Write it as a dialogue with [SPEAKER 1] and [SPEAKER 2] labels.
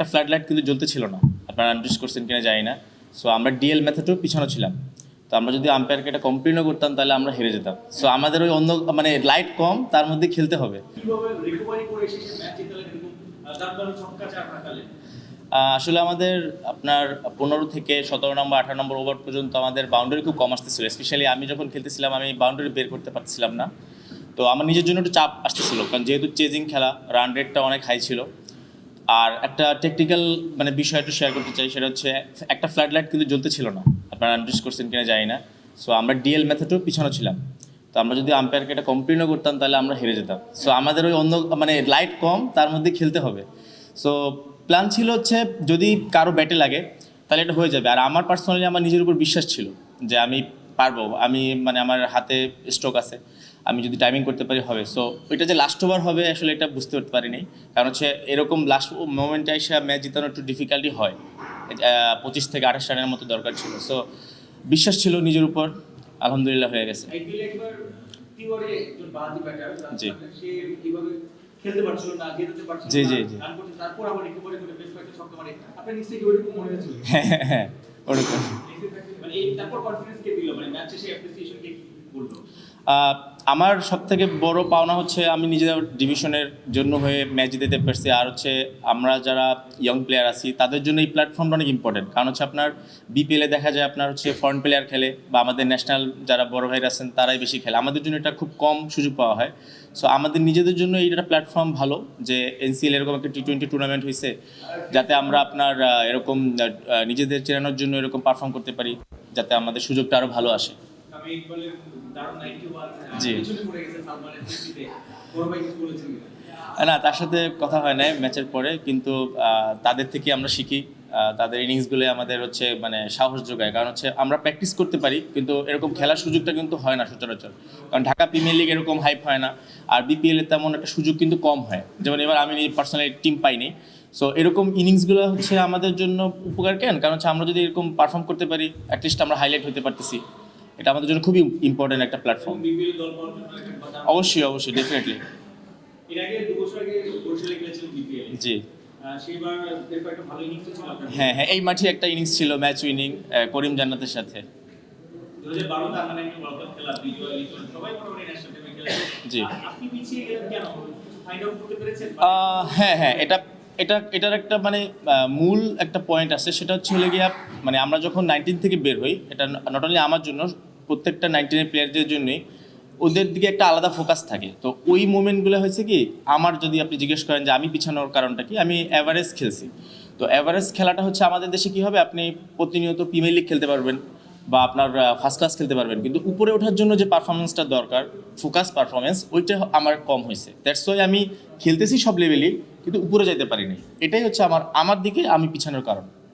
[SPEAKER 1] একটা flood light কিন্তু জ্বলতে ছিল না, আপনারা নোটিস করছেন কিনা জানি না। সো আমরা ডিএল মেথডেও পিছনে ছিলাম। তো আমরা যদি আম্পায়ারকে এটা কমপ্লেনও করতাম তাহলে আমরা হেরে যেতাম। সো আমাদের ওই অন্য মানে লাইট কম, তার মধ্যে খেলতে হবে। আসলে আমাদের আপনার 15 থেকে 17 নম্বর 18 নম্বর ওভার পর্যন্ত আমাদের বাউন্ডারি খুব কম আসতেছিল। স্পেশালি আমি যখন খেলতেছিলাম আমি বাউন্ডারি বের করতে পারছিলাম না। তো আমার নিজের জন্য একটু চাপ আসতেছিল, কারণ যেহেতু চেজিং খেলা, রান রেটটা অনেক হাই ছিল। আর একটা টেকনিক্যাল মানে বিষয় একটু শেয়ার করতে চাই, সেটা হচ্ছে একটা ফ্লাড লাইট কিন্তু জ্বলতে ছিল না, আপনারা নোটিস করছেন কিনা জানি না। সো আমরা ডিএল মেথডেও পিছনে ছিলাম। তো আমরা যদি আম্পায়ারকে এটা কমপ্লেনও করতাম তাহলে আমরা হেরে যেতাম। সো আমাদের ওই অন্য মানে লাইট কম, তার মধ্যে খেলতে হবে। সো প্ল্যান ছিল হচ্ছে যদি কারো ব্যাটে লাগে তাহলে এটা হয়ে যাবে। আর আমার পার্সোনালি আমার নিজের উপর বিশ্বাস ছিল যে আমি পারবো, আমি মানে আমার হাতে স্ট্রোক আছে, আমি যদি টাইমিং করতে পারি হবে। সো ওইটা যে লাস্ট ওভার হবে আসলে এটা বুঝতে পারতে পারিনি, কারণ হচ্ছে এরকম লাস্ট মোমেন্টে এসে ম্যাচ জিতানো একটু ডিফিকাল্টি হয়। 25 থেকে 28 রানের মতো দরকার ছিল। সো বিশ্বাস ছিল নিজের উপর, আলহামদুলিল্লাহ হয়ে গেছে। জি
[SPEAKER 2] খেলতে পারছিল না, যেতে পারছিল
[SPEAKER 1] জি
[SPEAKER 2] না,
[SPEAKER 1] জি জি
[SPEAKER 2] রান করতে তারপর আবার রিকভারি করে বেশ কয়েকটা ছক্কা মারে। আপনার নিশ্চয়ই কি ওরকম মনে হয়েছিল?
[SPEAKER 1] হ্যাঁ ওরকম।
[SPEAKER 2] মানে এই তারপর কনফিডেন্স কে দিল, মানে ম্যাচ শেষে অ্যাপ্রিসিয়েশন কে বললো?
[SPEAKER 1] আমার সবথেকে বড় পাওনা হচ্ছে আমি নিজের ডিভিশনের জন্য হয়ে ম্যাচ জিতে পারছি। আর হচ্ছে আমরা যারা ইয়ং প্লেয়ার আছি তাদের জন্য এই প্ল্যাটফর্মটা অনেক ইম্পর্টেন্ট, কারণ হচ্ছে আপনার বিপিএলে দেখা যায় আপনার হচ্ছে ফরেন প্লেয়ার খেলে বা আমাদের ন্যাশনাল যারা বড় ভাইরা আছেন তারাই বেশি খেলে, আমাদের জন্য এটা খুব কম সুযোগ পাওয়া হয়। সো আমাদের নিজেদের জন্য এইটা প্ল্যাটফর্ম ভালো যে এনসিএল এরকম একটা টি20 টুর্নামেন্ট হয়েছে, যাতে আমরা আপনার এরকম নিজেদের চেনানোর জন্য এরকম পারফর্ম করতে পারি, যাতে আমাদের সুযোগটা আরও ভালো আসে।
[SPEAKER 2] আমি বলে দারুণ 91
[SPEAKER 1] জি।
[SPEAKER 2] পিছনে পড়ে গেছে সালমানের ফিফটিতে, বড় ভাই কিছু বলেছেন কিনা?
[SPEAKER 1] না, তার সাথে কথা হয় নাই ম্যাচের পরে, কিন্তু তাদের থেকে আমরা শিখি। তাদের ইনিংসগুলো আমাদের হচ্ছে মানে সাহস যোগায়, কারণ হচ্ছে আমরা প্র্যাকটিস করতে পারি কিন্তু এরকম খেলার সুযোগটা কিন্তু হয় না সচরাচর, কারণ ঢাকা প্রিমিয়ার লিগ এরকম হাইপ হয় না। আর বিপিএলে তেমন একটা সুযোগ কিন্তু কম হয়, যেমন এবার আমি পার্সোনালি টিম পাইনি। সো এরকম ইনিংসগুলো হচ্ছে আমাদের জন্য উপকার কেন, কারণ হচ্ছে আমরা যদি এরকম পারফর্ম করতে পারি অ্যাটলিস্ট আমরা হাইলাইট হতে পারতেছি। এটা আমাদের জন্য খুবই ইম্পর্টেন্ট একটা প্ল্যাটফর্ম।
[SPEAKER 2] বিপিএল দল পাওয়ার জন্য একটা কথা।
[SPEAKER 1] অবশ্যই ডেফিনেটলি।
[SPEAKER 2] এর আগে 2 বছর আগে বরিশালে খেলেছিলেন বিপিএল।
[SPEAKER 1] জি
[SPEAKER 2] সেবার এরপর একটা ভালো ইনিংস ছিল আপনার।
[SPEAKER 1] হ্যাঁ, এই মাঠে একটা ইনিংস ছিল ম্যাচ উইনিং করিম জান্নাতের সাথে।
[SPEAKER 2] 2012 তে আপনার একটা ওয়ার্ল্ড কাপ খেলা, বিজয় লিটন সবাই মোটামুটি ন্যাশনাল টিমে খেলেছে।
[SPEAKER 1] জি।
[SPEAKER 2] আপনি পিছিয়ে গেলেন কেন? ফাইন্ড আউট করতে পেরেছেন?
[SPEAKER 1] হ্যাঁ এটার একটা মানে মূল একটা পয়েন্ট আছে, সেটা হচ্ছে হলে গিয়া মানে আমরা যখন 19 থেকে বের হই, এটা নট অনলি আমার জন্য, প্রত্যেকটা 19-এর প্লেয়ারদের জন্যই ওদের দিকে একটা আলাদা ফোকাস থাকে। তো ওই মোমেন্টগুলো হয়েছে কি, আমার যদি আপনি জিজ্ঞেস করেন যে আমি পিছানোর কারণটা কি, আমি এভারেজ খেলছি। তো এভারেজ খেলাটা হচ্ছে আমাদের দেশে কী হবে, আপনি প্রতিনিয়ত প্রিমিয়ার লিগ খেলতে পারবেন বা আপনার ফার্স্ট ক্লাস খেলতে পারবেন, কিন্তু উপরে ওঠার জন্য যে পারফরমেন্সটা দরকার, ফোকাস পারফরমেন্স, ওইটা আমার কম হয়েছে। দ্যাটস ওয়াই আমি খেলতেছি সব লেভেলই কিন্তু উপরে যাইতে পারিনি। এটাই হচ্ছে আমার দিকে আমি পিছানোর কারণ।